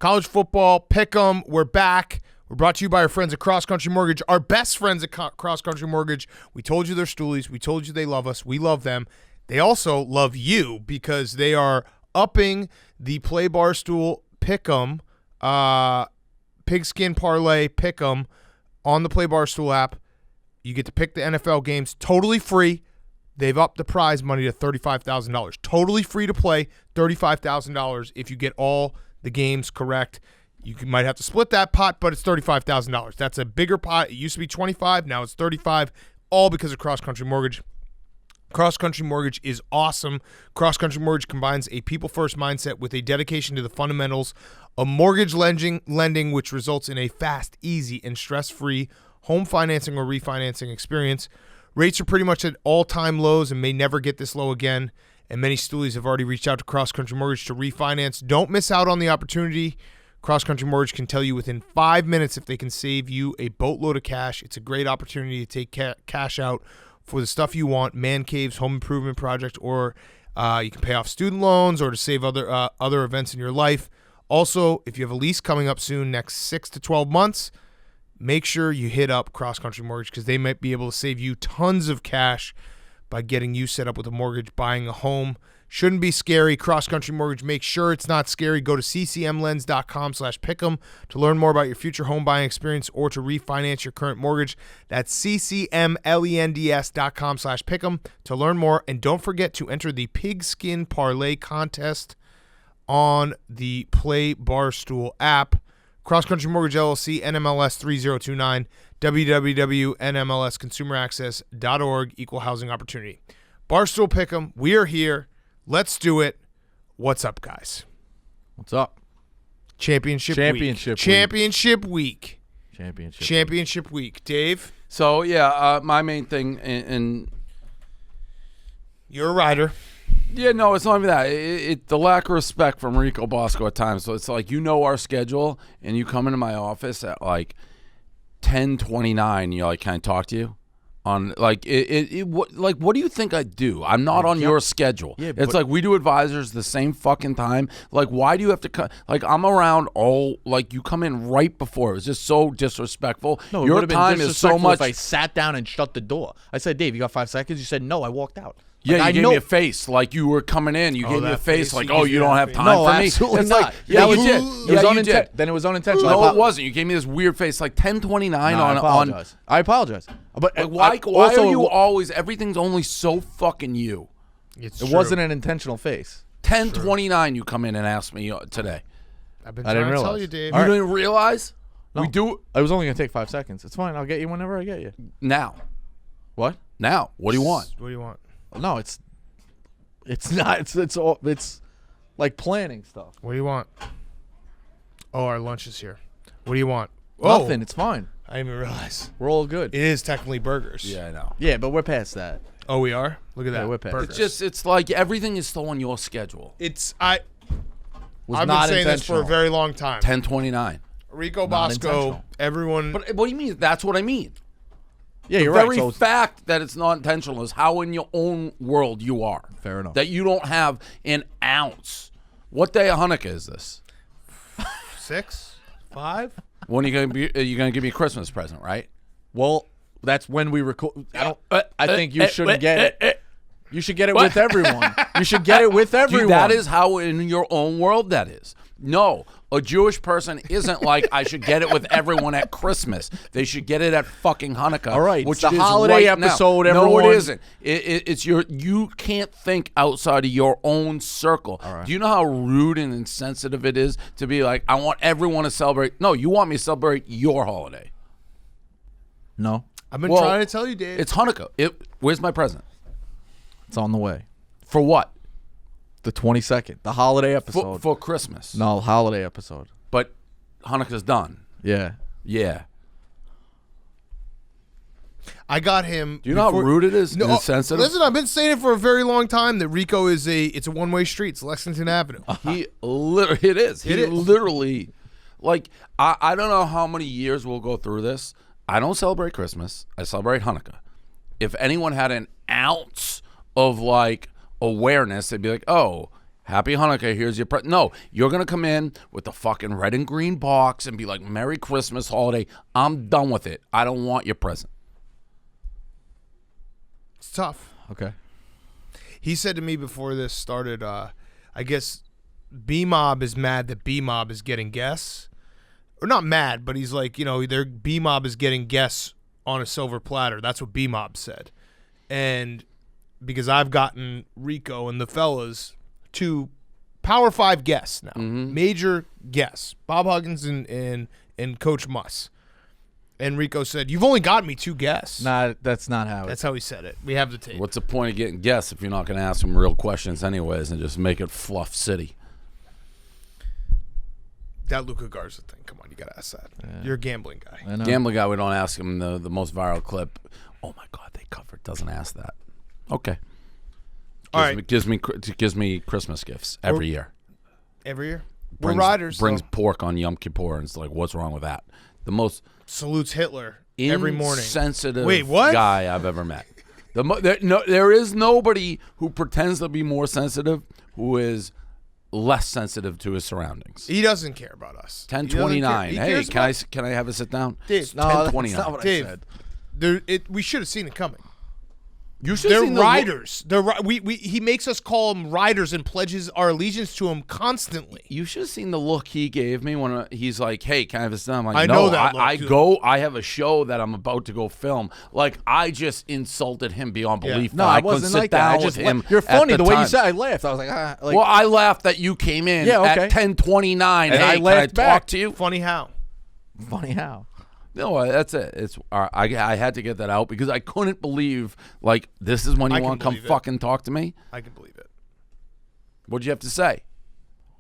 College football, pick 'em. We're back. We're brought to you by our friends at Cross Country Mortgage, our best friends at Cross Country Mortgage. We told you they're stoolies. We told you they love us. We love them. They also love you because they are upping the Play Barstool Pick 'em, Pigskin Parlay Pick 'em on the Play Barstool app. You get to pick the NFL games totally free. They've upped the prize money to $35,000. Totally free to play, $35,000 if you get all the games correct. You might have to split that pot, but it's $35,000. That's a bigger pot. It used to be $25,000. Now it's $35,000, all because of Cross Country Mortgage. Cross Country Mortgage is awesome. Cross Country Mortgage combines a people-first mindset with a dedication to the fundamentals of mortgage lending, which results in a fast, easy, and stress-free home financing or refinancing experience. Rates are pretty much at all-time lows and may never get this low again, and many stoolies have already reached out to Cross Country Mortgage to refinance. Don't miss out on the opportunity. Cross Country Mortgage can tell you within 5 minutes if they can save you a boatload of cash. It's a great opportunity to take cash out for the stuff you want, man caves, home improvement project, or you can pay off student loans or to save other events in your life. Also, if you have a lease coming up soon, next 6 to 12 months, make sure you hit up Cross Country Mortgage because they might be able to save you tons of cash by getting you set up with a mortgage, buying a home. Shouldn't be scary. Cross Country Mortgage, make sure it's not scary. Go to ccmlens.com/pick'em to learn more about your future home buying experience or to refinance your current mortgage. That's ccmlens.com/pick'em to learn more. And don't forget to enter the Pigskin Parlay contest on the Play Barstool app. Cross Country Mortgage LLC, NMLS 3029, www.nmlsconsumeraccess.org, equal housing opportunity. Barstool Pick 'em. We are here. Let's do it. What's up, guys? What's up? Championship week. Dave? So, yeah, my main thing, and you're a rider. Yeah, no, it's not even that. The lack of respect from Rico Bosco at times. So it's like, you know our schedule, and you come into my office at like 10:29, and you're like, can I talk to you? On like what do you think I do? I'm not on your schedule. Yeah, it's like we do advisors the same fucking time. Like, why do you have to come? Like, I'm around all, like, you come in right before. It was just so disrespectful. No, your time is so much. If I sat down and shut the door, I said, Dave, you got 5 seconds? You said no. I walked out. Yeah, like, you gave me a face like you were coming in. You gave me a face like, oh, you don't have time no, for me. Absolutely it's not. like, yeah, you did. Yeah, you did. Then it was unintentional. No, it wasn't. You gave me this weird face like 10:29 on. I apologize. But like, why are you always? Everything's only so fucking you. It wasn't an intentional face. 10:29, you come in and ask me today. I've been trying to tell you, Dave. You didn't realize? No. We do. I was only gonna take 5 seconds. It's fine. I'll get you whenever I get you. Now. What? Now. What do you want? What do you want? No, it's not. It's like planning stuff. What do you want? Oh, our lunch is here. What do you want? Nothing. It's fine. I didn't even realize. We're all good. It is technically burgers. Yeah, I know. Yeah, but we're past that. Oh, we are? Look at that. Yeah, we're past Burgers. It's like everything is still on your schedule. I've been saying this for a very long time. 10:29. Rico Bosco, everyone. But what do you mean? That's what I mean. Yeah, the you're very right. fact that it's not intentional is how in your own world you are. Fair enough. That you don't have an ounce. What day of Hanukkah is this? 6? 5? When are you gonna give me a Christmas present, right? Well, that's when we record. I think you shouldn't get it. You should get it with everyone. You should get it with everyone. Dude, that is how in your own world that is. No, a Jewish person isn't like, I should get it with everyone at Christmas. They should get it at fucking Hanukkah. All right, which it's the is holiday right episode. Now. Everyone. No, it isn't. It's you can't think outside of your own circle. Right. Do you know how rude and insensitive it is to be like, I want everyone to celebrate? No, you want me to celebrate your holiday. No. I've been trying to tell you, Dave. It's Hanukkah. Where's my present? It's on the way. For what? The 22nd. The holiday episode. For Christmas. No, holiday episode. But Hanukkah's done. Yeah. Yeah. I got him. Do you know how rude it is? No, insensitive? listen, I've been saying it for a very long time that Rico is it's a one-way street. It's Lexington Avenue. He literally, like, I don't know how many years we'll go through this. I don't celebrate Christmas. I celebrate Hanukkah. If anyone had an ounce of, like, awareness, they'd be like, oh, Happy Hanukkah. Here's your no. You're gonna come in with the fucking red and green box and be like, "Merry Christmas, holiday." I'm done with it. I don't want your present. It's tough. Okay. He said to me before this started, I guess B-Mob is mad that B-Mob is getting guests. Or not mad, but he's like, their B-Mob is getting guests on a silver platter. That's what B-Mob said. And because I've gotten Rico and the fellas 2 Power 5 guests now. Major guests. Bob Huggins and Coach Muss. And Rico said, "You've only got me 2 guests." Nah, that's not how. That's how he said it. We have the tape. What's the point of getting guests if you're not going to ask them real questions anyways and just make it fluff city? That Luka Garza thing. Come on, you got to ask that. Yeah. You're a gambling guy. I know. Gambling guy, we don't ask him the most viral clip. Oh my God, they covered. Doesn't ask that. Okay. All right. Gives me Christmas gifts every year. Every year? We're riders. Brings though. pork on Yom Kippur, and it's like, what's wrong with that? The most Salutes Hitler every morning. Insensitive Wait, what? guy I've ever met. There is nobody who pretends to be more sensitive who is less sensitive to his surroundings. He doesn't care about us. 10:29. He Hey, cares can I have a sit down? Dave, It's No, that's 10:29. not what Dave, I said. we should have seen it coming. You should They're see riders. He makes us call them riders and pledges our allegiance to him constantly. You should have seen the look he gave me when he's like, "Hey, can I have a sit down?" I'm like, I no, know that look, I too. go. I have a show that I'm about to go film. Like, I just insulted him beyond Yeah. belief. No, that I I couldn't wasn't sit like that. I down just with him. You're at funny the way you time. said. I laughed. I was like, Well, I laughed that you came in at 10:29. And Hey, I can laughed I talk back. to you? Funny how? funny how. No, that's it. It's I had to get that out because I couldn't believe, like, this is when I you can want to come believe it. fucking talk to me? I can believe it. What'd you have to say?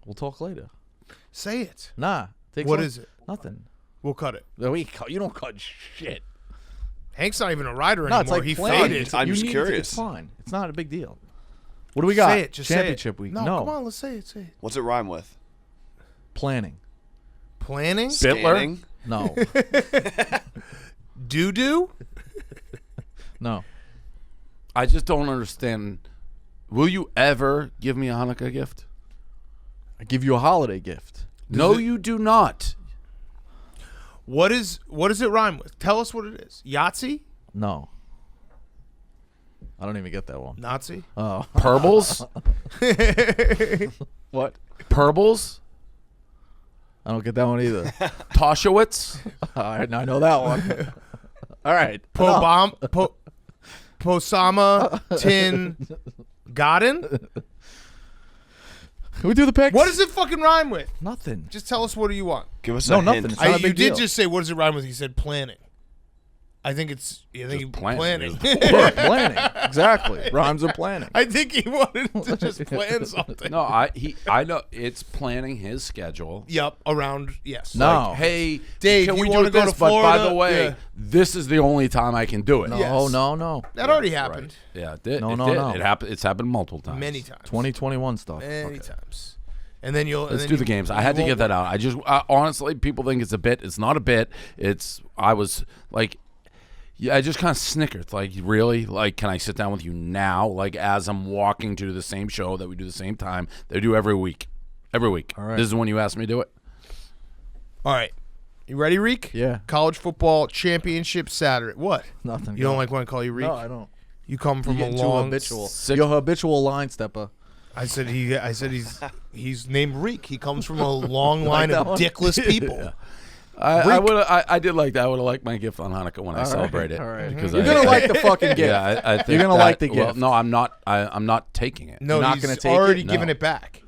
We'll talk later. Say it. Nah. What is it? Nothing. We'll cut it. No, you don't cut shit. Hank's not even a rider No, anymore. it's like He playing. faded. I'm You just need curious. It's fine. It's not a big deal. What do we got? Say it. Just Championship say it. week. No, come on. Let's say it. Say it. What's it rhyme with? Planning. Planning? Bitler? Scanning? No. Doo-doo? No. I just don't understand. Will you ever give me a Hanukkah gift? I give you a holiday gift. No, you do not. What does it rhyme with? Tell us what it is. Yahtzee? No. I don't even get that one. Nazi? Oh. Purbles? What? Purbles? I don't get that one either. Toshowitz? All right, now I know that one. All right. Posama Tin Garden? Can we do the picks? What does it fucking rhyme with? Nothing. Just tell us what do you want. Give us No, a nothing. hint. It's not a You big did deal. just say what does it rhyme with? He said planning. I think it's planning. Yeah, planning. Exactly. Rhymes are planning. I think he wanted to just plan something. No, I know it's planning his schedule. Yep, around yes. No. Like, hey, Dave, can you we wanna do go this? to But by Florida? the way, Yeah. this is the only time I can do it. No, Yes. no. That already happened Yeah, it did. No, it no, did. no. It happened. It's happened multiple times. many times. 2021 stuff. Many times. And then you'll Let's do the games. I had to get that out. Honestly, people think it's a bit. It's not a bit. I was like, yeah, I just kind of snickered. Like, really? Like, can I sit down with you now? Like, as I'm walking to the same show that we do the same time. They do every week. Every week. All right. This is when you asked me to do it. All right. You ready, Reek? Yeah. College football championship Saturday. What? Nothing. You don't like when I call you Reek? No, I don't. You come from You a get too long habitual. Six- You're a habitual line stepper. I said he's named Reek. He comes from a long line that of one? dickless people. I did like that. I would have liked my gift on Hanukkah when I All right, celebrate it. all right. Because You're gonna like the fucking gift. Yeah, I think You're gonna that- like the well, gift. no, I'm not. I'm not taking it. No, not he's gonna take already it? given No. it back.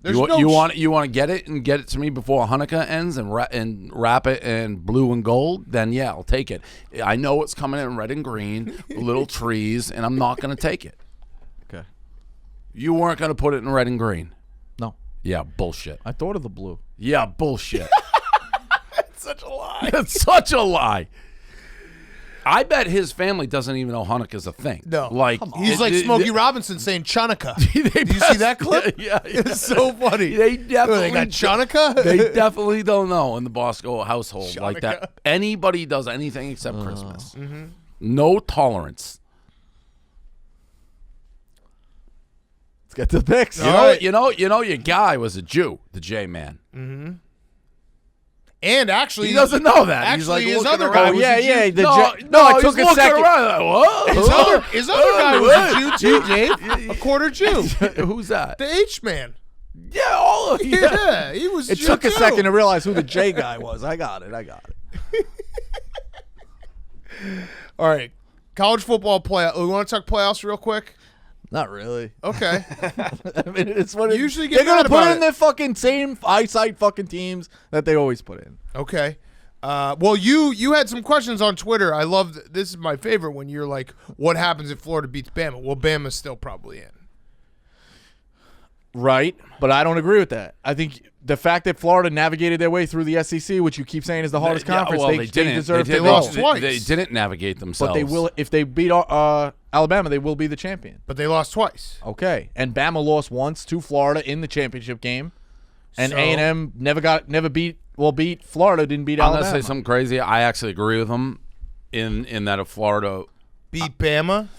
There's You, no you want to get it and get it to me before Hanukkah ends and wrap it in blue and gold? Then yeah, I'll take it. I know it's coming in red and green, little trees, and I'm not going to take it. Okay. You weren't going to put it in red and green. No. Yeah, bullshit. I thought of the blue. Yeah, bullshit. such a lie. That's such a lie. I bet his family doesn't even know Hanukkah's a thing. No. like He's like Smokey Robinson saying Chanukah. Did you see that clip? Yeah, It's so funny. They definitely They got Chanukah? They definitely don't know in the Bosco household like Hanukkah. that. Anybody does anything except Christmas. Mm-hmm. No tolerance. Let's get to the picks. You know, your guy was a Jew, the J man. Mm-hmm. And actually, He doesn't know that. Actually, He's his like other looking guy around. was a Jew. No, it he's took a looking second. around like, whoa. His other guy was a Jew too, Dave. A quarter Jew. Who's that? The H man. Yeah, all of you. Yeah, he was. It Jew took a too. second to realize who the J guy was. I got it. All right, college football playoff. We want to talk playoffs real quick. Not really. Okay. I mean, it's what You it, usually get they're gonna mad put about in it. their fucking same eyesight fucking teams that they always put in. Okay. Well, you had some questions on Twitter. I loved. This is my favorite when you're like, "What happens if Florida beats Bama?" Well, Bama's still probably in. Right, but I don't agree with that. I think the fact that Florida navigated their way through the SEC, which you keep saying is the hardest conference, well, they didn't. deserve They to lost go. twice. They didn't navigate themselves. But they will if they beat Alabama. They will be the champion. But they lost twice. Okay, and Bama lost once to Florida in the championship game, and So- A&M beat Florida. Didn't beat I'm Alabama. gonna say something crazy. I actually agree with them in that if Florida. Beat Bama.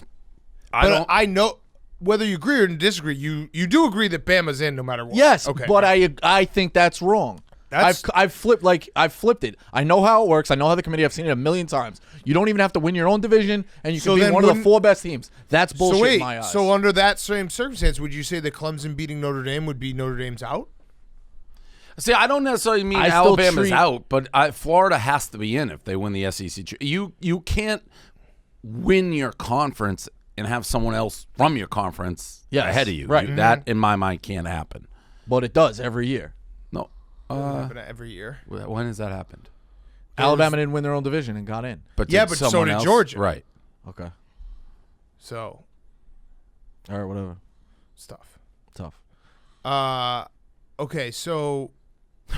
I But don't. I know whether you agree or disagree. You do agree that Bama's in no matter what. Yes, Okay. but I think that's wrong. That's- I've flipped it. I know how it works. I know how the committee. I've seen it a million times. You don't even have to win your own division, and you So can be then one of the wouldn't- 4 best teams. That's bullshit So wait. in my eyes. So under that same circumstance, would you say that Clemson beating Notre Dame would be Notre Dame's out? See, I don't necessarily mean I still Alabama's treat- out, but Florida has to be in if they win the SEC. You can't win your conference and have someone else from your conference Yes, ahead of you. right. That, in my mind, can't happen. but it does every year. No. Happen every year. When has that happened? Alabama didn't win their own division and got in. But Yeah, did but so someone did else? Georgia. Right. Okay. So All right. Whatever. stuff. Tough. Okay. So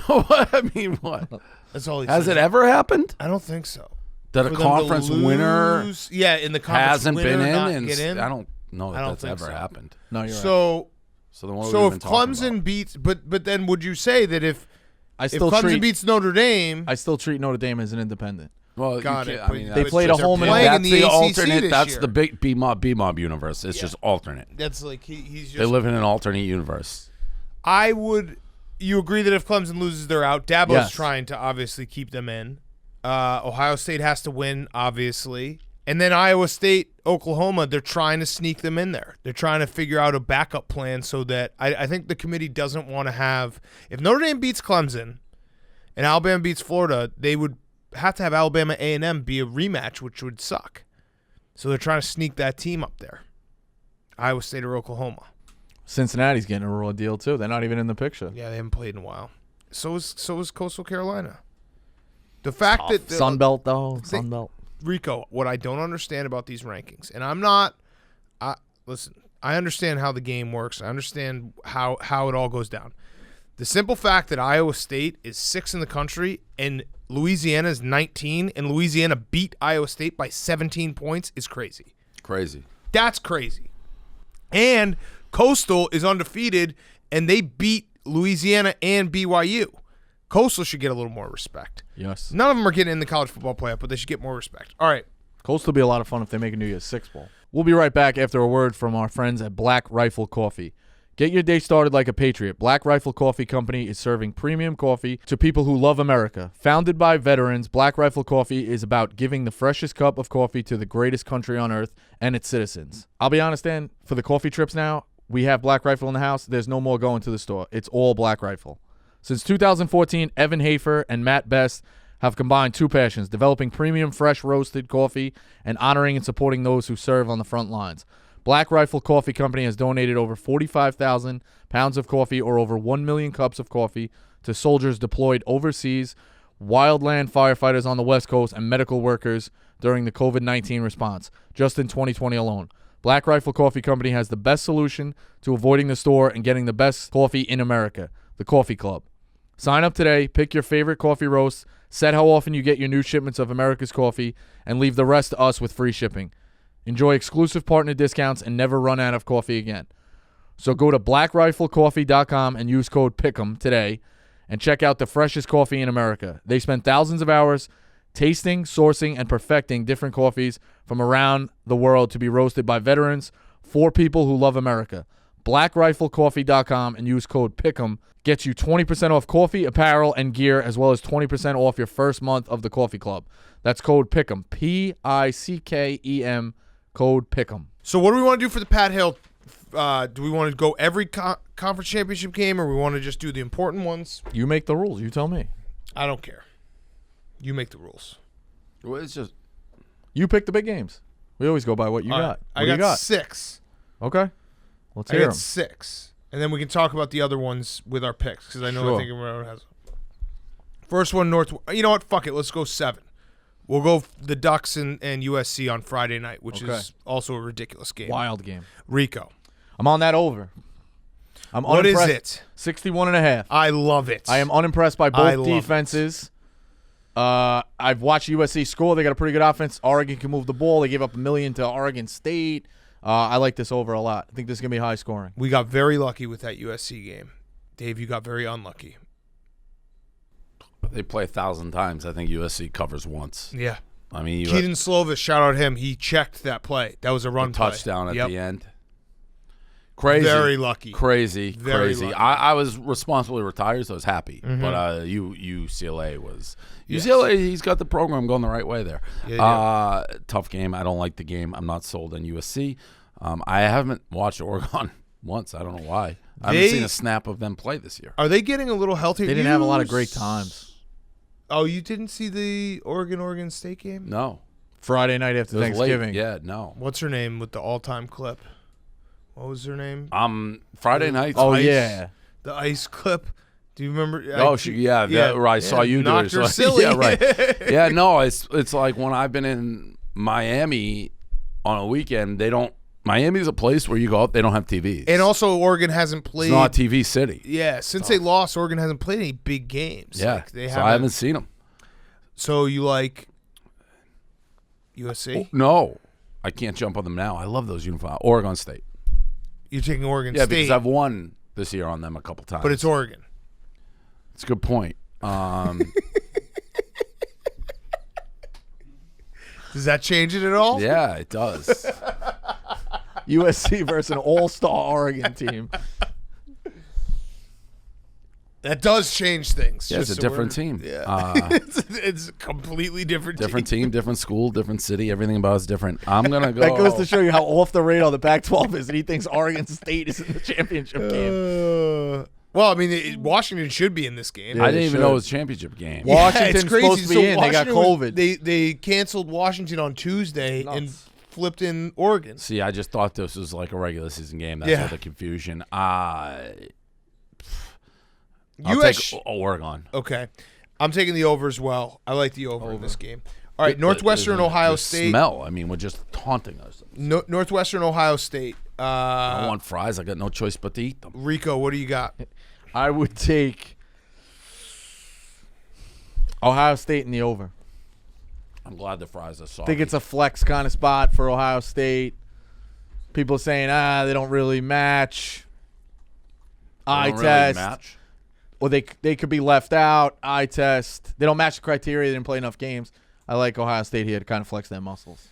What? I mean, what? that's all he Has said. it ever happened I don't think so. that a For them to conference winner lose- yeah, in the conference hasn't winner been not in? get in. I don't know that I don't that's think ever so. happened. No, you're right. So So then what so have we if been talking Clemson about? beats, but then would you say that if still Clemson treat beats Notre Dame, I still treat Notre Dame as an independent. Well, Got you it, can't- but I mean, they that's played just- a home and playing That's in the the ACC alternate. this That's year. the big B-Mob universe. It's just alternate. that's like he's They just. live in an alternate universe. I would. You agree that if Clemson loses, they're out. Dabo's Yes. trying to obviously keep them in. Ohio State has to win, obviously. And then Iowa State, Oklahoma, they're trying to sneak them in there. They're trying to figure out a backup plan so that I think the committee doesn't want to have – if Notre Dame beats Clemson and Alabama beats Florida, they would have to have Alabama A&M be a rematch, which would suck. So they're trying to sneak that team up there, Iowa State or Oklahoma. Cincinnati's getting a raw deal too. They're not even in the picture. Yeah, they haven't played in a while. So is Coastal Carolina. The fact that Sun Belt though. they- Sun Belt. Rico, what I don't understand about these rankings, and listen, I understand how the game works. I understand how it all goes down. The simple fact that Iowa State is 6th in the country and Louisiana is 19, and Louisiana beat Iowa State by 17 points is crazy. Crazy. That's crazy. And Coastal is undefeated, and they beat Louisiana and BYU. Coastal should get a little more respect. Yes. None of them are getting in the college football playoff, but they should get more respect. All right. Coastal will be a lot of fun if they make a New Year's Six Bowl. We'll be right back after a word from our friends at Black Rifle Coffee. Get your day started like a patriot. Black Rifle Coffee Company is serving premium coffee to people who love America. Founded by veterans, Black Rifle Coffee is about giving the freshest cup of coffee to the greatest country on earth and its citizens. I'll be honest, Dan, for the coffee trips now, we have Black Rifle in the house. There's no more going to the store. It's all Black Rifle. Since 2014, Evan Hafer and Matt Best have combined two passions, developing premium fresh roasted coffee and honoring and supporting those who serve on the front lines. Black Rifle Coffee Company has donated over 45,000 pounds of coffee or over 1 million cups of coffee to soldiers deployed overseas, wildland firefighters on the West Coast, and medical workers during the COVID-19 response, just in 2020 alone. Black Rifle Coffee Company has the best solution to avoiding the store and getting the best coffee in America, the Coffee Club. Sign up today, pick your favorite coffee roast, set how often you get your new shipments of America's coffee, and leave the rest to us with free shipping. Enjoy exclusive partner discounts and never run out of coffee again. So go to blackriflecoffee.com and use code PICK'EM today and check out the freshest coffee in America. They spend thousands of hours tasting, sourcing, and perfecting different coffees from around the world to be roasted by veterans for people who love America. blackriflecoffee.com and use code PICK'em. Gets you 20% off coffee, apparel, and gear, as well as 20% off your first month of the coffee club. That's code PICK'em, PICKEM, code PICK'em. So what do we want to do for the Pat Hill? Do we want to go every conference championship game, or we want to just do the important ones? You make the rules. You tell me. I don't care. You make the rules. Well, it's just You pick the big games. We always go by what you All got. right. What I do you got 6. Okay. Let's I hear got them. 6. And then we can talk about the other ones with our picks, because I know Sure. I think everyone has. First one, North. You know what? Fuck it. Let's go 7. We'll go the Ducks and USC on Friday night, which Okay. is also a ridiculous game. Wild game. Rico. I'm on that over. I'm What is unimpressed. it? 61.5. I love it. I am unimpressed by I both love defenses. I've watched USC score. They got a pretty good offense. Oregon can move the ball. They gave up $1 million to Oregon State. I like this over a lot. I think this is going to be high scoring. We got very lucky with that USC game. Dave, you got very unlucky. they play 1,000 times. I think USC covers once. Yeah. I mean, Keaton Slovis, shout out him. He checked that play. That was a run play. touchdown at Yep. the end. Crazy. Very lucky. Crazy. Very crazy. lucky. I was responsibly retired, so I was happy. Mhm. But UCLA was Yes. UCLA. He's got the program going the right way there. Yeah, Tough game. I don't like the game. I'm not sold on USC. I haven't watched Oregon once. I don't know why. I haven't seen a snap of them play this year. Are they getting a little healthier? They didn't have a lot of great times. Oh, you didn't see the Oregon State game? No. Friday night after It was Thanksgiving. late. Yeah, no. What's her name with the all-time clip? What was her name? Friday night. Oh, Ice. yeah. The ice clip. Do you remember? Where I saw you do knocked it. her So- silly. Yeah, right. Yeah, no, it's like when I've been in Miami on a weekend, they don't. Miami's a place where you go out, they don't have TVs. And also, Oregon hasn't played. It's not a TV city. Yeah, since they lost, Oregon hasn't played any big games. Yeah, Like, they so I haven't seen them. So you like USC? No, I can't jump on them now. I love those uniforms. Oregon State. You're taking Oregon Yeah, State. because I've won this year on them a couple times. But it's Oregon. It's a good point. Does that change it at all? Yeah, it does. USC versus an all-star Oregon team. That does change things. Yeah, it's just a so different we're- team. Yeah. it's a completely different Different team. team, different school, different city. Everything about it's different. I'm gonna go. That goes to show you how off the radar the Pac-12 is, and he thinks Oregon State is in the championship game. Well, I mean, Washington should be in this game. Yeah, I didn't they even know should. it was a championship game. Well, Washington's it's crazy. supposed to be So in. They got Washington COVID. They canceled Washington on Tuesday and Nuts. flipped in Oregon. See, I just thought this was like a regular season game. That's Yeah. all the confusion. I'll US take Oregon. Okay. I'm taking the over as well. I like the over in this game. All right, The- Northwestern, the- Ohio the State. Smell. I mean, we're just taunting us. Northwestern, Ohio State. I want fries. I got no choice but to eat them. Rico, what do you got? I would take Ohio State in the over. I'm glad the fries are soft. I think it's a flex kind of spot for Ohio State. People are saying, they don't really match. Eye test. match. Or they could be left out. Eye test. They don't match the criteria. They didn't play enough games. I like Ohio State here to kind of flex their muscles.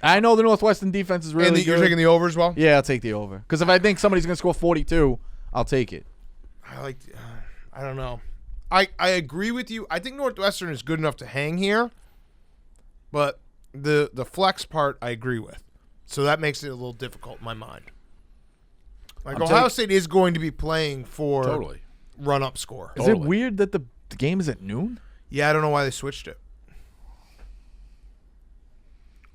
I know the Northwestern defense is really And good. you're taking the over as well? Yeah, I'll take the over. Because if I think somebody's going to score 42, I'll take it. I don't know. I agree with you. I think Northwestern is good enough to hang here, but the flex part I agree with. So that makes it a little difficult in my mind. Like Ohio State is going to be playing for Totally. run-up score. Is it weird that the game is at noon? Yeah, I don't know why they switched it.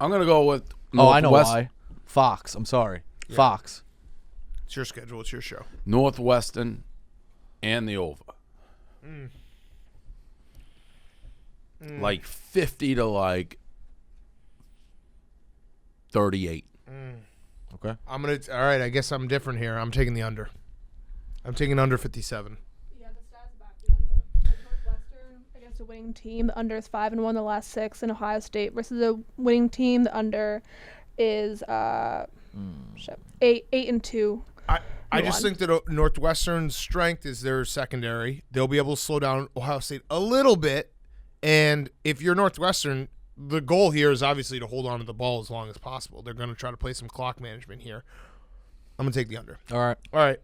I'm going to go with Oh, I know Northwest- why. Fox. I'm sorry. Fox. It's your schedule. It's your show. Northwestern and the over. Like 50 to like 38. Okay. All right, I guess I'm different here. I'm taking the under. I'm taking under 57. Yeah, the stats back the under. Like Northwestern against a winning team, the under is 5-1 the last 6, and Ohio State versus a winning team, the under is 8-2. I just One. think that Northwestern's strength is their secondary. They'll be able to slow down Ohio State a little bit. And if you're Northwestern, the goal here is obviously to hold on to the ball as long as possible. They're going to try to play some clock management here. I'm going to take the under. All right. All right.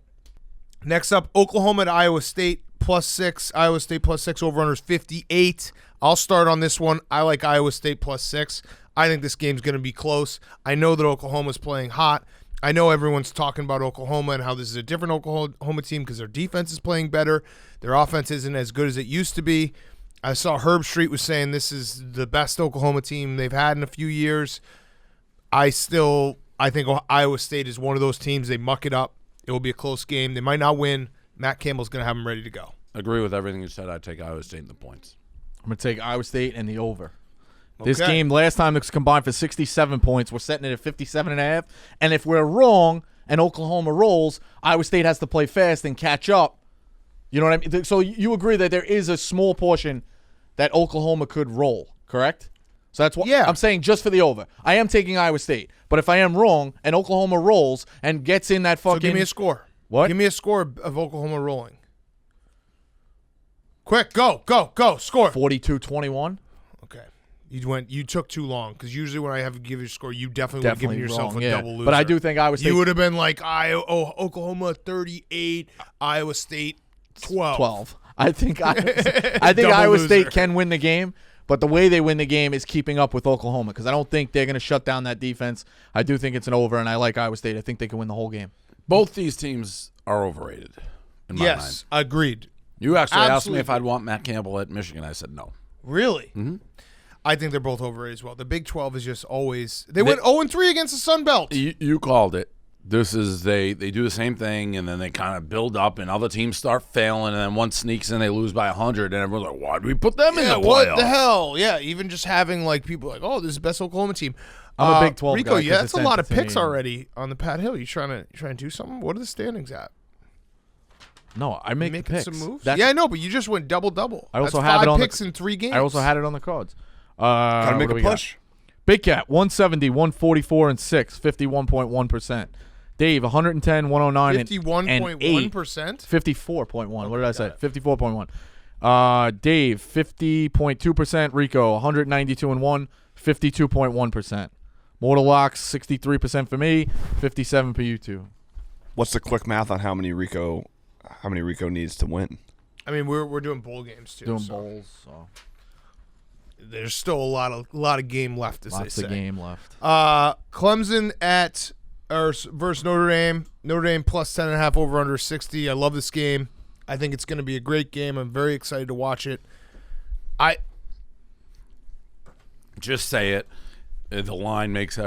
Next up, Oklahoma at Iowa State +6. Iowa State +6 over-under is 58. I'll start on this one. I like Iowa State +6. I think this game's going to be close. I know that Oklahoma's playing hot. I know everyone's talking about Oklahoma and how this is a different Oklahoma team because their defense is playing better. Their offense isn't as good as it used to be. I saw Herb Street was saying this is the best Oklahoma team they've had in a few years. I think Iowa State is one of those teams. They muck it up. It will be a close game. They might not win. Matt Campbell's going to have them ready to go. Agree with everything you said. I'd take Iowa State in the points. I'm going to take Iowa State and the over. Okay. This game last time was combined for 67 points. We're setting it at 57.5. And if we're wrong and Oklahoma rolls, Iowa State has to play fast and catch up. You know what I mean? So you agree that there is a small portion that Oklahoma could roll, correct? So that's what I'm saying, just for the over. I am taking Iowa State. But if I am wrong and Oklahoma rolls and gets in that fucking... So give me a score. What? Give me a score of Oklahoma rolling. Quick, go, score. 42-21. Okay. You took too long because usually when I have to give you a score, you definitely would have given yourself wrong, a double loser. But I do think Iowa State... You would have been like, Oklahoma 38, Iowa State 12. I think Iowa State can win the game, but the way they win the game is keeping up with Oklahoma because I don't think they're going to shut down that defense. I do think it's an over, and I like Iowa State. I think they can win the whole game. Both these teams are overrated, in my mind. Agreed. You actually asked me if I'd want Matt Campbell at Michigan. I said no. Really? Mm-hmm. I think they're both overrated as well. The Big 12 is just always... They went 0-3 against the Sun Belt. You called it. This is they do the same thing, and then they kind of build up, and other teams start failing, and then one sneaks in, they lose by 100, and everyone's like, why do we put them in the playoffs? What the hell? Yeah, even just having like people like, oh, this is the best Oklahoma team. I'm a Big 12 Rico, guy. yeah, that's a lot of picks already on the Pat Hill. You trying to do something? What are the standings at? No, I make the picks. Some moves. Yeah, I know, but you just went double. I also that's have 5 it on picks in 3 games. I also had it on the cards. Gotta make a push. Big Cat 170, 144 and 6, 51.1%. Dave 110, 109 and 51.1%. 54.1. What did I say? 54.1. Dave 50.2%. Rico 192 and 1, 52.1%. Mortal Locks 63% for me, 57 for you two. What's the quick math on how many Rico needs to win? I mean, we're doing bowl games too. Doing bowls. So. There's still a lot of game left, as they say. Lots of game left. Clemson versus Notre Dame. Notre Dame plus 10.5 over under 60. I love this game. I think it's going to be a great game. I'm very excited to watch it. Just say it. The line makes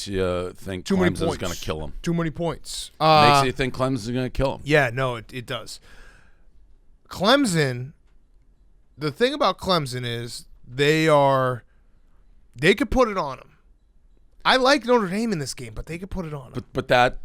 you think Too many Clemson's points. going to kill him. Too many points. Makes you think Clemson's going to kill him. Yeah, no, it does. Clemson. The thing about Clemson is they could put it on them. I like Notre Dame in this game, but they could put it on them. But that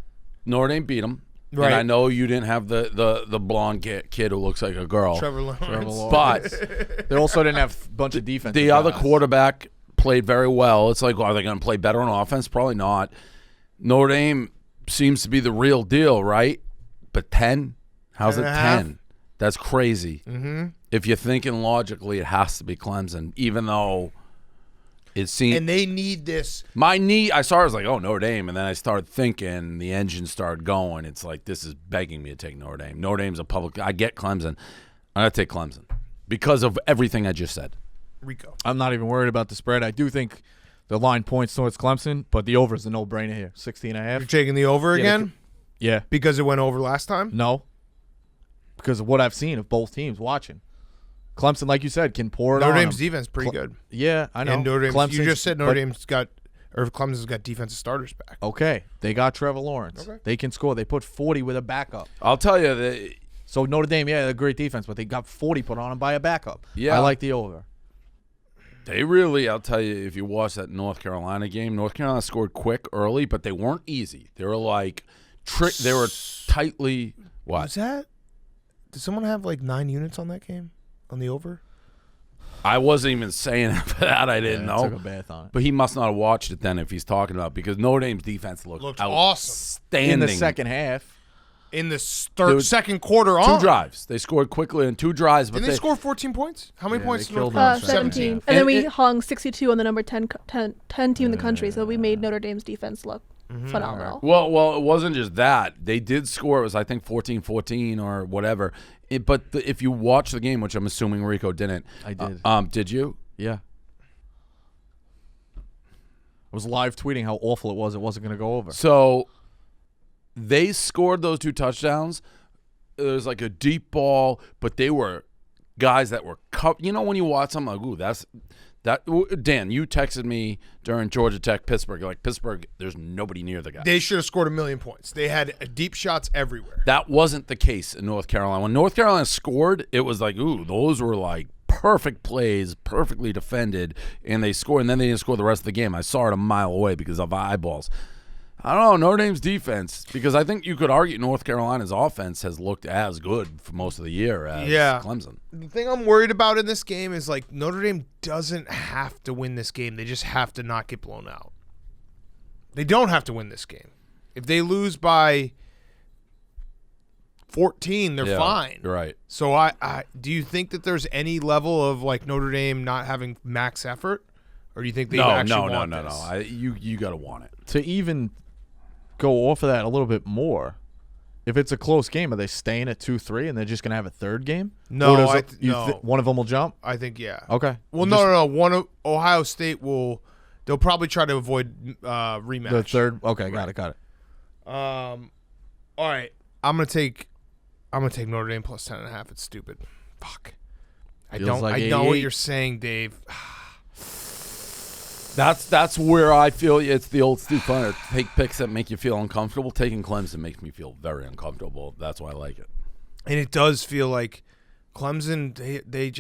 Notre Dame beat them. Right. And I know you didn't have the blonde kid who looks like a girl. Trevor Lawrence. But they also didn't have a bunch of defense. the other quarterback played very well. It's like, are they going to play better on offense? Probably not. Notre Dame seems to be the real deal, right? But 10? How's it 10? That's crazy. Mm-hmm. If you're thinking logically, it has to be Clemson, even though it seems. And they need this. I saw it, I was like, oh, Notre Dame. And then I started thinking, the engine started going. It's like, this is begging me to take Notre Dame. Notre Dame's a public. I get Clemson. I'm going to take Clemson because of everything I just said. Rico. I'm not even worried about the spread. I do think the line points towards Clemson, but the over is a no-brainer here. 60.5. You're taking the over again? Yeah. Because it went over last time? No. Because of what I've seen of both teams watching. Clemson, like you said, can pour it Notre on Dame's them. defense pretty good. Yeah, I know. And Notre Dame's, you just said Clemson's got defensive starters back. Okay. They got Trevor Lawrence. Okay. They can score. They put 40 with a backup. I'll tell you. So Notre Dame, yeah, they're a great defense, but they got 40 put on them by a backup. Yeah. I like the over. They really, I'll tell you, if you watch that North Carolina game, North Carolina scored quick early, but they weren't easy. They were like, they were tightly, what? Was that? Did someone have like 9 units on that game? On the over? I wasn't even saying that. I didn't know. Took a bath on it. But he must not have watched it then if he's talking about it, because Notre Dame's defense looked awesome. outstanding. In the second half. In the second quarter on. 2 drives. They scored quickly in 2 drives. But Didn't they score 14 points? How many points they did North killed Carolina? them. 17. And then we hung 62 on the number 10 team in the country, so we made Notre Dame's defense look phenomenal. Well, it wasn't just that. They did score. It was, I think, 14-14 or whatever. But if you watch the game, which I'm assuming Rico didn't. I did. Did you? Yeah. I was live tweeting how awful it was. It wasn't going to go over. So they scored those 2 touchdowns. It was like a deep ball, but they were guys that were you know, when you watch them, like, ooh, that. Dan, you texted me during Georgia Tech Pittsburgh. You're like, Pittsburgh, there's nobody near the guy. They should have scored 1,000,000 points. They had deep shots everywhere. That wasn't the case in North Carolina. When North Carolina scored, it was like, ooh, those were like perfect plays, perfectly defended, and they scored, and then they didn't score the rest of the game. I saw it a mile away because of eyeballs. I don't know, Notre Dame's defense, because I think you could argue North Carolina's offense has looked as good for most of the year as Clemson. The thing I'm worried about in this game is, like, Notre Dame doesn't have to win this game. They just have to not get blown out. They don't have to win this game. If they lose by 14, they're fine. Right. So I do you think that there's any level of, like, Notre Dame not having max effort? Or do you think they actually want this? No. You got to want it. To even go off of that a little bit more, if it's a close game, are they staying at 2-3 and they're just going to have a third game? No, no. One of them will jump? I think, yeah. Okay. Well, no. One of Ohio State they'll probably try to avoid rematch. The third? Okay, got it. All right. I'm gonna take Notre Dame plus 10.5. It's stupid. Fuck. I know what you're saying, Dave. That's where I feel it's the old Stu Funner. Take picks that make you feel uncomfortable. Taking Clemson makes me feel very uncomfortable. That's why I like it. And it does feel like Clemson. They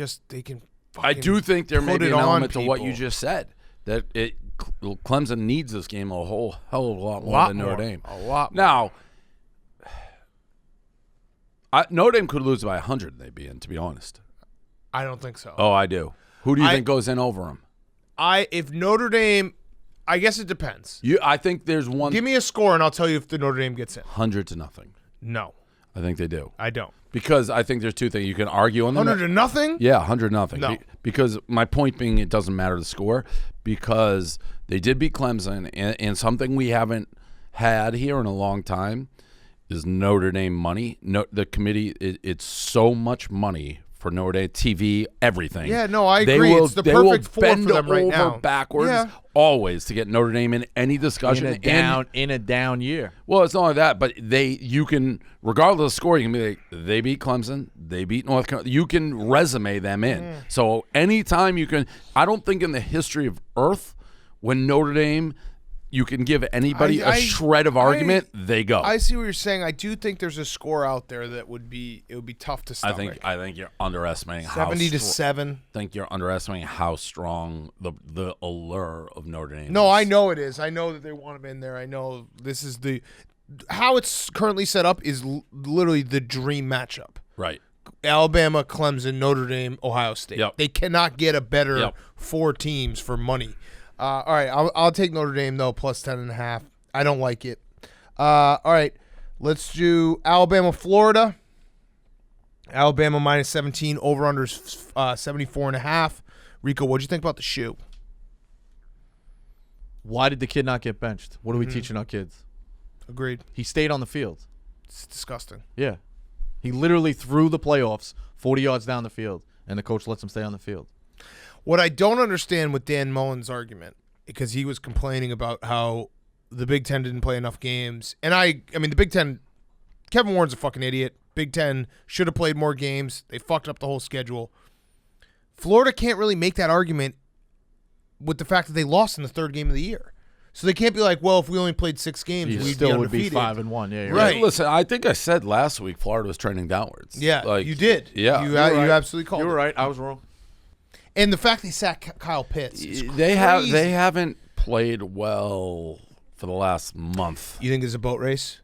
can. I do think there may be an element to what you people. just said. That Clemson needs this game a whole hell of a lot more than Notre Dame. A lot. Now, Notre Dame could lose by 100. They'd be in, to be honest. I don't think so. Oh, I do. Who do you think goes in over them? If Notre Dame, I guess it depends. I think there's one. Give me a score and I'll tell you if the Notre Dame gets in. 100-0. No, I think they do. I don't. Because I think there's two things you can argue on them. 100-0. Yeah, 100-0. No. Because my point being, it doesn't matter the score because they did beat Clemson, and something we haven't had here in a long time is Notre Dame money. The committee, it's so much money for Notre Dame TV, everything. Yeah, no, I agree. It's the perfect four for them right now. Backwards always to get Notre Dame in any discussion in a down year. Well, it's not only that, but you can, regardless of the score, you can be like, they beat Clemson, they beat North Carolina. You can resume them in. So anytime you can, I don't think in the history of Earth when Notre Dame, you can give anybody a shred of argument, they go. I see what you're saying. I do think there's a score out there that would be tough to stomach. I think you're underestimating 70-7. I think you're underestimating how strong the allure of Notre Dame No, is. I know it is. I know that they want him in there. I know this is how it's currently set up is literally the dream matchup. Right. Alabama, Clemson, Notre Dame, Ohio State. Yep. They cannot get a better four teams for money. All right, I'll take Notre Dame, though, plus 10.5. I don't like it. All right, let's do Alabama, Florida. Alabama minus 17, over-unders 74.5. Rico, what'd you think about the shoe? Why did the kid not get benched? What are we teaching our kids? Agreed. He stayed on the field. It's disgusting. Yeah. He literally threw the playoffs 40 yards down the field, and the coach lets him stay on the field. What I don't understand with Dan Mullen's argument, because he was complaining about how the Big Ten didn't play enough games. And I mean, the Big Ten, Kevin Warren's a fucking idiot. Big Ten should have played more games. They fucked up the whole schedule. Florida can't really make that argument with the fact that they lost in the third game of the year. So they can't be like, well, if we only played 6 games, we'd still be would be undefeated. 5-1. Yeah, you're Right. Listen, I think I said last week Florida was trending downwards. Yeah, you did. Yeah. You absolutely called You were it. right. I was wrong. And the fact they sat Kyle Pitts is They crazy. haven't played well for the last month. You think it's a boat race?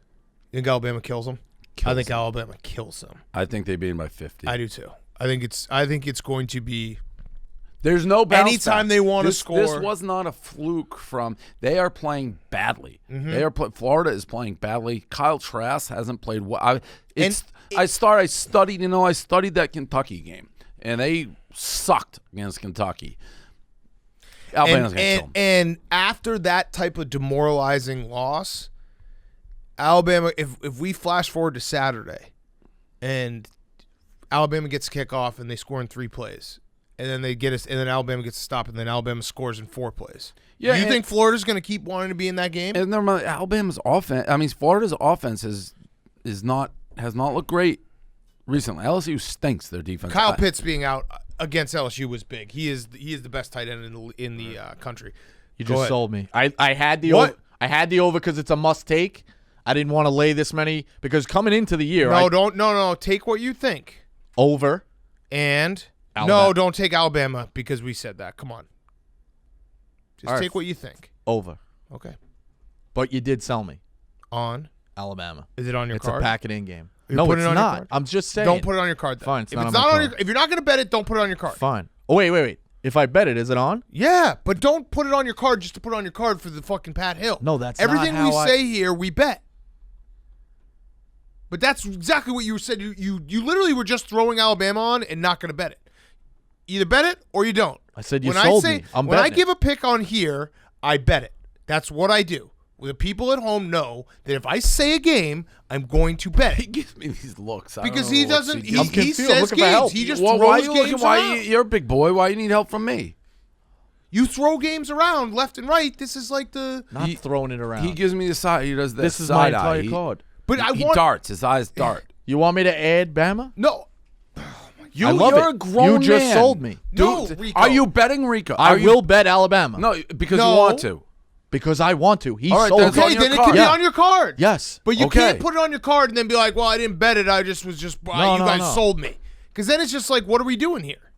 You think Alabama kills them? I think Alabama kills them. I think they beat him by 50. I do too. I think it's going to be. There's no bounce Anytime back. they want to This score. was not a fluke from. They are playing badly. Mm-hmm. Florida is playing badly. Kyle Trask hasn't played well. I studied that Kentucky game, and they sucked against Kentucky. Alabama's going to kill them. And after that type of demoralizing loss, Alabama, if we flash forward to Saturday and Alabama gets a kickoff and they score in 3 plays, and then and then Alabama gets a stop, and then Alabama scores in 4 plays. Yeah, do you think Florida's going to keep wanting to be in that game? And Alabama's offense, Florida's offense has not looked great recently. LSU stinks, their defense. Kyle Pitts being out against LSU was big. He is the best tight end in the country. You Go just ahead. sold me. I had the What? I had the over because it's a must take. I didn't want to lay this many because coming into the year, No. Take what you think. over. And Alabama. no, don't take Alabama because we said that. Come on. Just All right. take what you think. Over. Okay. But you did sell me. On. Alabama. Is it on your It's card? a pack it in game. You No, put it's it on your not. card? I'm just saying. Don't put it on your card. Then. Fine, it's if not it's on not my on your, card. if you're not going to bet it, don't put it on your card. Fine. Oh, wait. If I bet it, is it on? Yeah, but don't put it on your card just to put it on your card for the fucking Pat Hill. No, that's everything not how we say here. We bet. But that's exactly what you said. You literally were just throwing Alabama on and not going to bet it. Either bet it or you don't. I said you when sold I say, me. I'm when I betting it. give a pick on here, I bet it. That's what I do. The people at home know that if I say a game, I'm going to bet He it. gives me these looks. I Because don't know he what looks doesn't. he He, gives. I'm he confused. I'm says looking for help. games. He just Well, throws why are you games looking? Why around. you're a big boy? Why you need help from me? You throw games around left and right. This is like the. Not throwing it around. He gives me the side. He does this is side my eye. entire card. But I He want. darts. His eyes dart. You want me to add Bama? No. I love You're it. a grown You just man. sold me. No, Dude, Rico. are you betting Rico? I Are you- will bet Alabama. No, because No. you want to. Because I want to. He All right, sold that's me. on Okay, your then it card. can be Yeah. on your card. Yes. But you Okay. can't put it on your card and then be like, well, I didn't bet it. I just was just, you guys sold me. Because then it's just like, what are we doing here?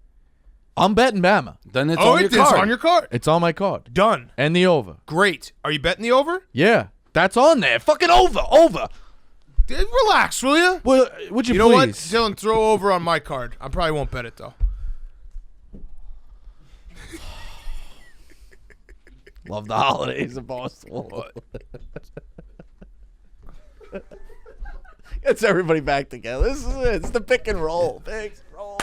I'm betting Bama. Then it's Oh, on your it's card. on your card. It's on my card. Done. And the over. Great. Are you betting the over? Yeah. That's on there. Fucking over. Relax, will you? Well, would you, You know what? please? Dylan, throw over on my card. I probably won't bet it, though. Love the holidays in Barstool. Gets everybody back together. This is it. It's the pick and roll. Pick and roll.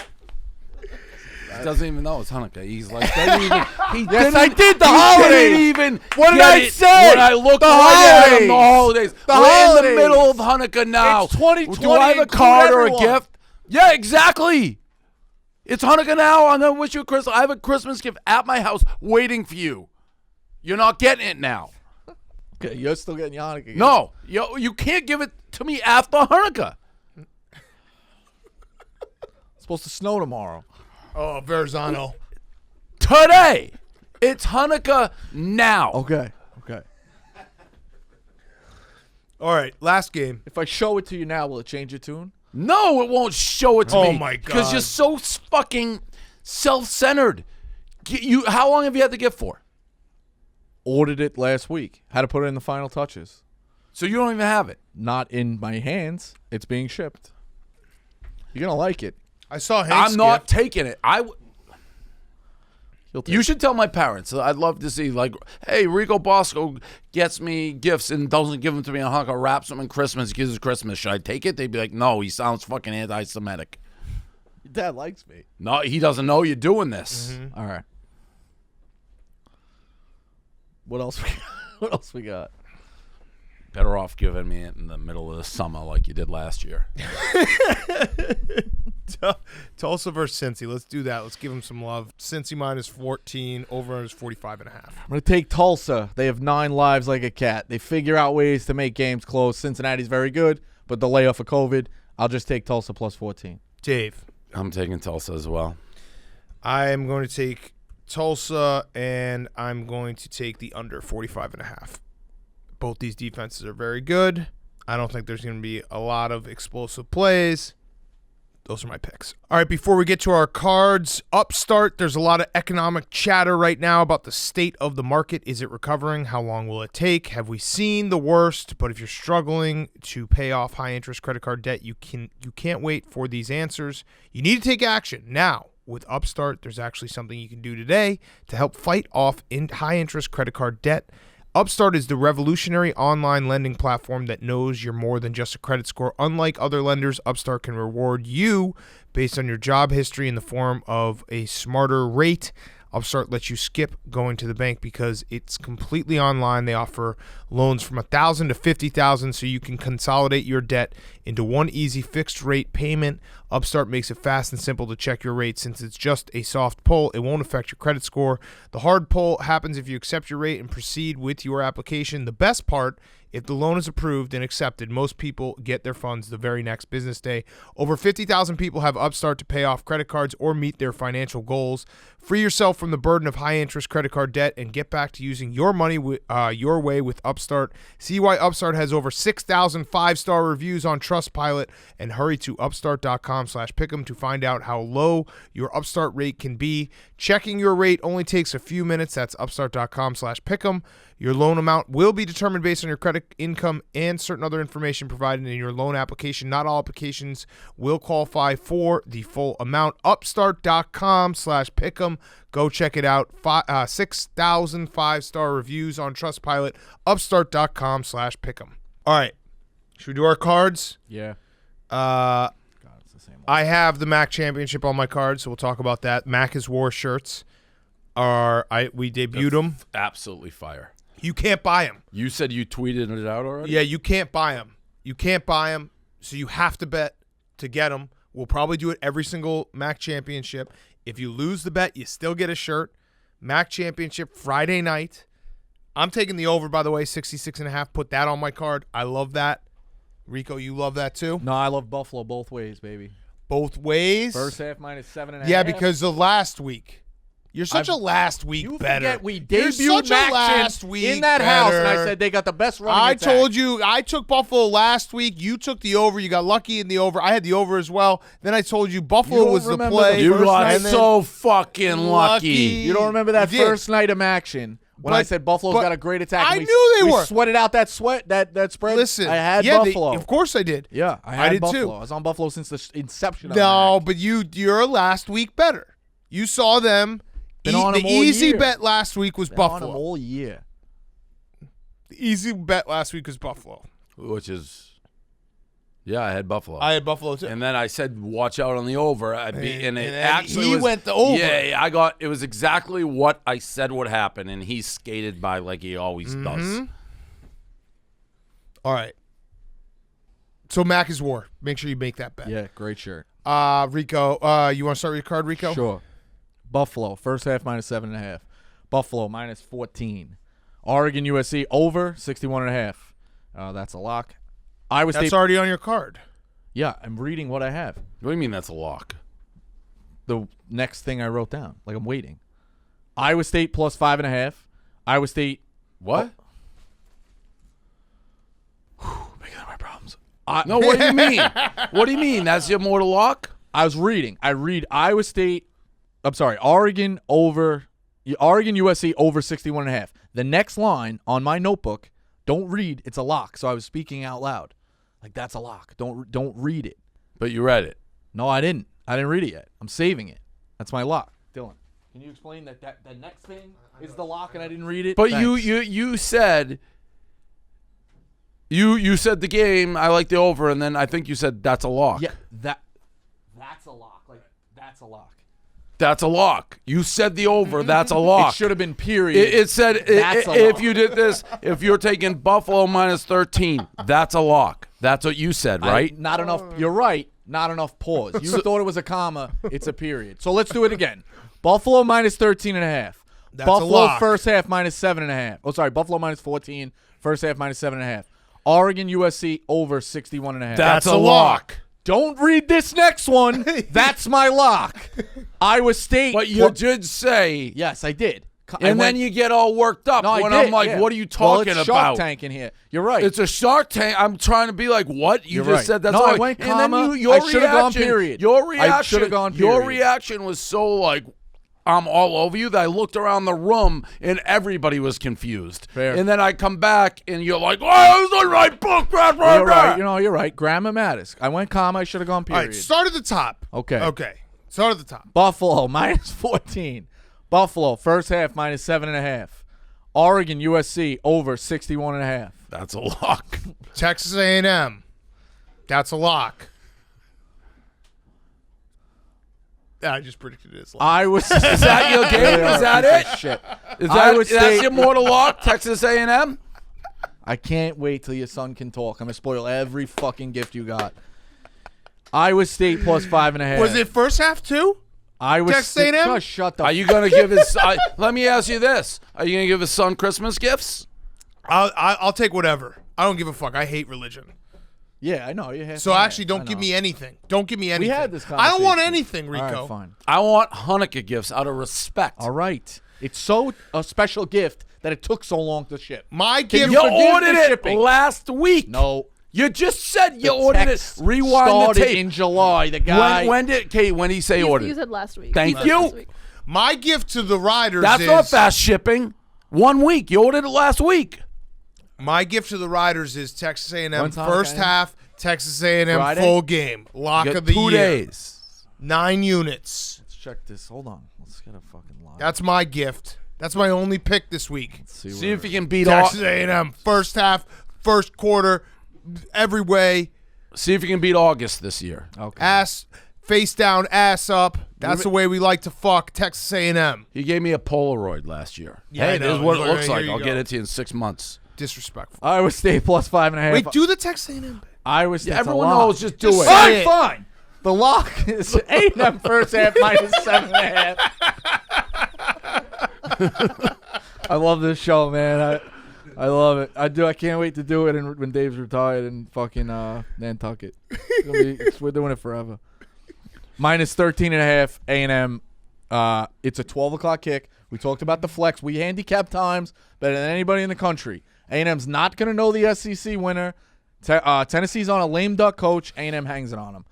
He doesn't even know it's Hanukkah. He's like, doesn't even, he Yes, didn't- I did the he holidays. Didn't even What did get I it say? When I look The right at him, holidays. the holidays. The We're in holidays. the middle of Hanukkah now. It's 2020. Do I have a Include card or a everyone. gift? Yeah, exactly. It's Hanukkah now. I'm gonna wish you a Christmas. I have a Christmas gift at my house waiting for you. You're not getting it now. Okay, you're still getting Yannick again. No, you can't give it to me after Hanukkah. It's supposed to snow tomorrow. Oh, Verzano. Today, it's Hanukkah now. Okay. All right, last game. If I show it to you now, will it change your tune? No, it won't show it to Oh me. my Because God. you're so fucking self-centered. How long have you had the gift for? Ordered it last week. Had to put it in the final touches. So you don't even have it. Not in my hands. It's being shipped. You're gonna like it. I saw Hank's I'm not gift. taking it. You'll take You it. should tell my parents. I'd love to see, like, hey, Rico Bosco gets me gifts and doesn't give them to me on Hanukkah, wraps them in Christmas, gives us Christmas. Should I take it? They'd be like, no, he sounds fucking anti-Semitic. Your dad likes me. No, he doesn't know you're doing this. All right. What else? What else we got? Better off giving me it in the middle of the summer like you did last year. Tulsa versus Cincy. Let's do that. Let's give them some love. Cincy minus 14. Over is 45.5. I'm gonna take Tulsa. They have 9 lives like a cat. They figure out ways to make games close. Cincinnati's very good, but the layoff of COVID. I'll just take Tulsa plus 14. Dave. I'm taking Tulsa as well. I am going to take Tulsa, and I'm going to take the under 45.5. Both these defenses are very good. I don't think there's going to be a lot of explosive plays. Those are my picks. All right, before we get to our cards, Upstart, there's a lot of economic chatter right now about the state of the market. Is it recovering? How long will it take? Have we seen the worst? But if you're struggling to pay off high-interest credit card debt, you can't wait for these answers. You need to take action now. With Upstart, there's actually something you can do today to help fight off high-interest credit card debt. Upstart is the revolutionary online lending platform that knows you're more than just a credit score. Unlike other lenders, Upstart can reward you based on your job history in the form of a smarter rate. Upstart lets you skip going to the bank because it's completely online. They offer loans from $1,000 to $50,000 so you can consolidate your debt into one easy fixed rate payment. Upstart makes it fast and simple to check your rate. Since it's just a soft pull, it won't affect your credit score. The hard pull happens if you accept your rate and proceed with your application. The best part, if the loan is approved and accepted, most people get their funds the very next business day. Over 50,000 people have Upstart to pay off credit cards or meet their financial goals. Free yourself from the burden of high-interest credit card debt and get back to using your money your way with Upstart. See why Upstart has over 6,000 five-star reviews on Trustpilot, and hurry to upstart.com/pick'em to find out how low your Upstart rate can be. Checking your rate only takes a few minutes. That's upstart.com/pick'em. Your loan amount will be determined based on your credit, income, and certain other information provided in your loan application. Not all applications will qualify for the full amount. Upstart.com/pick'em. Go check it out. 6,000 five-star reviews on Trustpilot. Upstart.com/pick'em. All right. Should we do our cards? Yeah. God, it's the same one. I have the MAC championship on my card, so we'll talk about that. MAC is War shirts. We debuted them. Absolutely fire. You can't buy them. You said you tweeted it out already? Yeah, you can't buy them. You can't buy them, so you have to bet to get them. We'll probably do it every single MAC championship. If you lose the bet, you still get a shirt. MAC championship Friday night. I'm taking the over, by the way, 66.5. Put that on my card. I love that. Rico, you love that too? No, I love Buffalo both ways, baby. Both ways? First half minus 7.5. Yeah, because the last week. You're such a last week you better. Forget we You're debuted such a Max last week in that house, and I better. said they got the best running I attack. told you I took Buffalo last week. You took the over. You got lucky in the over. I had the over as well. Then I told you Buffalo You was the remember play. the You first got night, so fucking lucky. You don't remember that You did. first night of action when I said Buffalo's but got a great attack? I and knew they we were. sweated out that spread. Listen, I had yeah, Buffalo. of course I did. Yeah, I had did Buffalo. too. I was on Buffalo since the inception of No, the but you're last week better. You saw them. Been on the them all easy year. bet last week was Been on Buffalo. them all year. The easy bet last week was Buffalo. Which is, yeah, I had Buffalo. I had Buffalo too. And then I said, watch out on the over. And it then actually he was, went the over. Yeah, it was exactly what I said would happen, and he skated by like he always does. All right. So MAC is War. Make sure you make that bet. Yeah, great shirt. Rico, you want to start with your card, Rico? Sure. Buffalo, first half minus 7.5. Buffalo, minus 14. Oregon, USC, over 61.5. That's a lock. Iowa That's State. already on your card. Yeah, I'm reading what I have. What do you mean that's a lock? The next thing I wrote down. Like I'm waiting. Iowa State plus 5.5. Iowa State. What? Making up my problems. No, what do you mean? What do you mean? That's your more to lock? I was reading. I read Iowa State. I'm sorry, Oregon USC over 61.5. The next line on my notebook, don't read, it's a lock. So I was speaking out loud. Like that's a lock. Don't read it. But you read it. No, I didn't. I didn't read it yet. I'm saving it. That's my lock. Dylan, can you explain that the next thing is the lock and I didn't read it? But Thanks. you said you said the game, I like the over, and then I think you said that's a lock. Yeah, that's a lock. Like that's a lock. That's a lock. You said the over. That's a lock. It should have been period. It said That's a if lock. you did this, if you're taking Buffalo minus 13, that's a lock. That's what you said, right? Not enough. You're right. Not enough pause. You thought it was a comma. It's a period. So let's do it again. Buffalo minus 13.5. That's a Buffalo lock. first half minus 7.5. Oh, sorry. Buffalo minus 14. First half minus 7.5. Oregon USC over 61.5. That's a lock. Don't read this next one. That's my lock. Iowa State. But you did say, Yes, I did. and then you get all worked up No, I when did, I'm like, yeah. what are you Well, talking it's about? Shark Tank in here. You're right. It's a Shark Tank. I'm trying to be like, what? You You're just right. said that's No, all. I went and comma. then your I should've gone reaction- period. Your I reaction. should've gone Your period. reaction was so like, I'm all over you that I looked around the room and everybody was confused. Fair. And then I come back and you're like, oh, it's on my book. You're right. You're right. Grammar matters. I went comma. I should have gone All period. right, start at the top. Okay. Okay. Start at the top. Buffalo minus 14. Buffalo first half minus 7.5. Oregon USC over 61.5. That's a lock. Texas A&M. That's a lock. I just predicted this. Iowa State. Is that your game? Is that it? Shit. Is Iowa that's State. your mortal lock? Texas A&M? I can't wait till your son can talk. I'm gonna spoil every fucking gift you got. Iowa State plus 5.5. Was it first half too? Iowa Texas State? A&M? Just shut the. Are you gonna give his? Let me ask you this: are you gonna give his son Christmas gifts? I'll take whatever. I don't give a fuck. I hate religion. Yeah, I know. You have So to actually, I don't give know. me anything. Don't give me anything. had this I don't want conversation. anything, Rico. All right, fine. I want Hanukkah gifts out of respect. All right. It's so a special gift that it took so long to ship. My Can gift. You forgive ordered the it shipping? last week. No. You just said you The ordered it. text Rewind started the tape. in July. The guy. When did Kate? When did he say ordered? You it? said last week. Thank He said you. last week. My gift to the Riders That's is not fast shipping. 1 week. You ordered it last week. my gift to the Riders is Texas A&M When's first Hanukkah? half. Texas A&M Friday? full game. Lock You got of the 2 year. days. 9 units. Let's check this. Hold on. Let's get a fucking line. That's my gift. That's my only pick this week. See if you can beat all. Texas A&M first half, first quarter, every way. See if you can beat August this year. Okay. Ass face down, ass up. That's the way we like to fuck Texas A&M. He gave me a Polaroid last year. Yeah, I Hey, this is know. what it Here looks you like. I'll go. get it to you in 6 months. Disrespectful. Iowa State plus 5.5. Wait, do the Texas A&M. Iowa State. Everyone knows. Just do it. say it. Fine. The lock is A&M first half minus 7.5. I love this show, man. I love it. I do. I can't wait to do it when Dave's retired and fucking Nantucket. We're doing it forever. Minus 13.5 A&M. It's a 12 o'clock kick. We talked about the flex. We handicap times better than anybody in the country. A&M's not going to know the SEC winner. Tennessee's on a lame duck coach. A&M hangs it on them.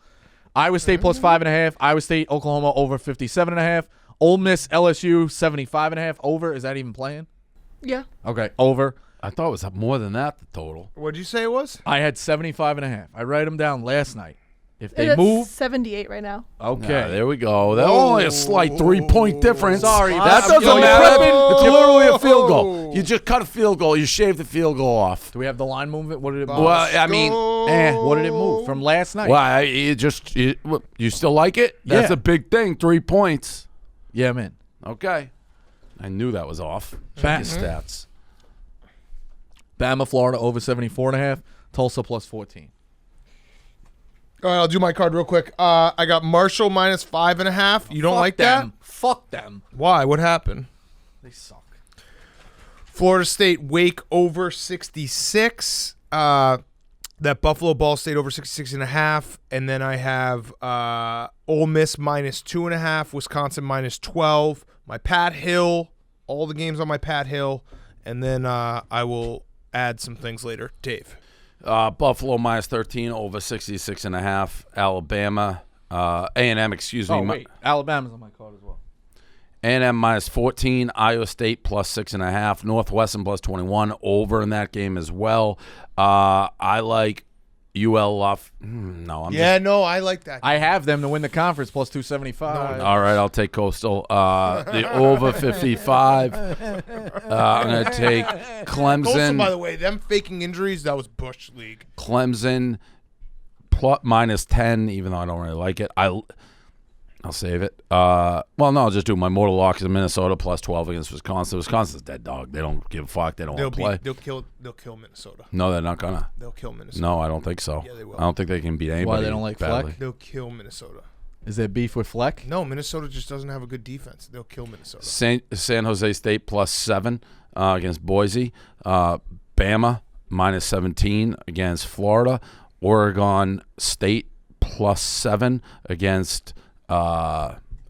Iowa State plus 5.5. Iowa State, Oklahoma over 57.5. Ole Miss, LSU 75.5. Over. Is that even playing? Yeah. Okay, over. I thought it was more than that, the total. What'd you say it was? I had 75.5. I write them down last night. If they It's move, 78 right now. okay. Yeah, there we go. That's only a slight 3-point difference. Sorry, that I'm doesn't going matter. tripping. It's literally a field goal. You just cut a field goal. You shave the field goal off. Do we have the line movement? What did it move? Well, I mean, What did it move from last night? well, you still like it? That's Yeah. a big thing. 3 points. Yeah, man. Okay. I knew that was off. Bam. Check your stats. Bama, Florida over 74.5. Tulsa plus 14. All right, I'll do my card real quick. I got Marshall minus 5.5. You don't Fuck like them. that? Fuck them. Why? What happened? They suck. Florida State Wake over 66. That Buffalo Ball State over 66.5. And then I have Ole Miss minus 2.5. Wisconsin minus 12. My Pat Hill. All the games on my Pat Hill. And then I will add some things later. Dave. Buffalo minus 13 over 66.5. Alabama, A&M, excuse me. Oh, wait. Alabama's on my card as well. A&M minus 14. Iowa State plus 6.5. Northwestern plus 21 over in that game as well. I like UL off. No, I'm No, I like that. I have them to win the conference plus 275. all right, I'll take Coastal. The over 55. I'm going to take Coastal, Clemson. by the way, them faking injuries, that was Bush League. Clemson minus 10, even though I don't really like it. I'll save it. Well, no, I'll just do my mortal lock is Minnesota plus 12 against Wisconsin. Wisconsin's a dead dog. They don't give a fuck. They don't want to play. They'll kill Minnesota. No, they're not gonna. They'll kill Minnesota. No, I don't think so. Yeah, they will. I don't think they can beat anybody. they don't like badly. Fleck? They'll kill Minnesota. Is there beef with Fleck? No, Minnesota just doesn't have a good defense. They'll kill Minnesota. San Jose State plus 7 against Boise. Bama minus 17 against Florida. Oregon State plus 7 against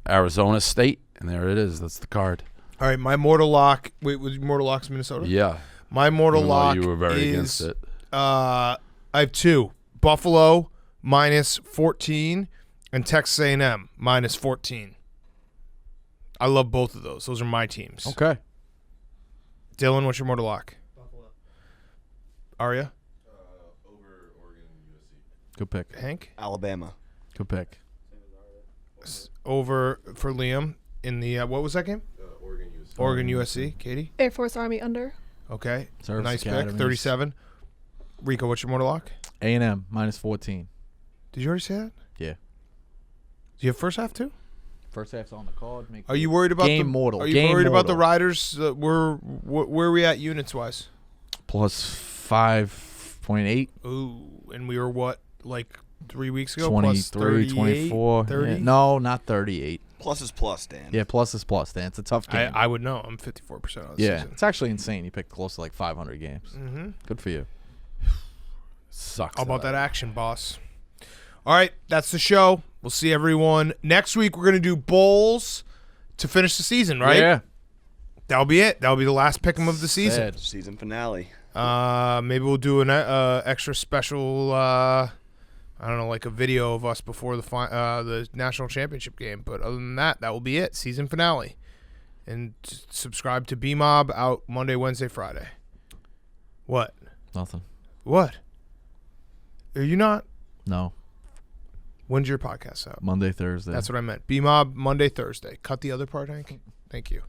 Arizona State. And there it is. That's the card. All right, my mortal lock. Wait, was mortal lock's Minnesota? Yeah. My mortal Even though lock you were very is, against it. I have 2. Buffalo minus 14 and Texas A&M minus 14. I love both of those. Those are my teams. Okay. Dylan, what's your mortal lock? Buffalo. Arya? Over Oregon, USC. Good pick. Hank? Alabama. Good pick. Over for Liam in the, what was that game? Oregon, USC. Oregon, USC. Katie? Air Force Army under. Okay. Service nice Academies. pick. 37. Rico, what's your mortal lock? A&M minus 14. Did you already say that? Yeah. Do you have first half too? First half's on the card. Are you worried about game the mortal? Are you Game worried about the mortal. Riders? Where are we at units wise? Plus 5.8. Ooh, and we were what, like 3 weeks ago? 23, Plus 24. 30? Yeah. No, not 38. Plus is plus, Dan. Yeah, plus is plus, Dan. It's a tough game. I would know. I'm 54% on the yeah, season. it's actually insane. You picked close to like 500 games. Mm-hmm. Good for you. Sucks. How about that action, boss? All right, that's the show. We'll see everyone next week. We're gonna do bowls to finish the season, right? Yeah. That'll be it. That'll be the last pick 'em of the season. Sad. Season finale. Maybe we'll do an extra special. I don't know, like a video of us before the national championship game. But other than that, that will be it. Season finale. And subscribe to B-Mob, out Monday, Wednesday, Friday. What? Nothing. What? Are you not? No. When's your podcast out? Monday, Thursday. That's what I meant. B-Mob, Monday, Thursday. Cut the other part, Hank. Thank you.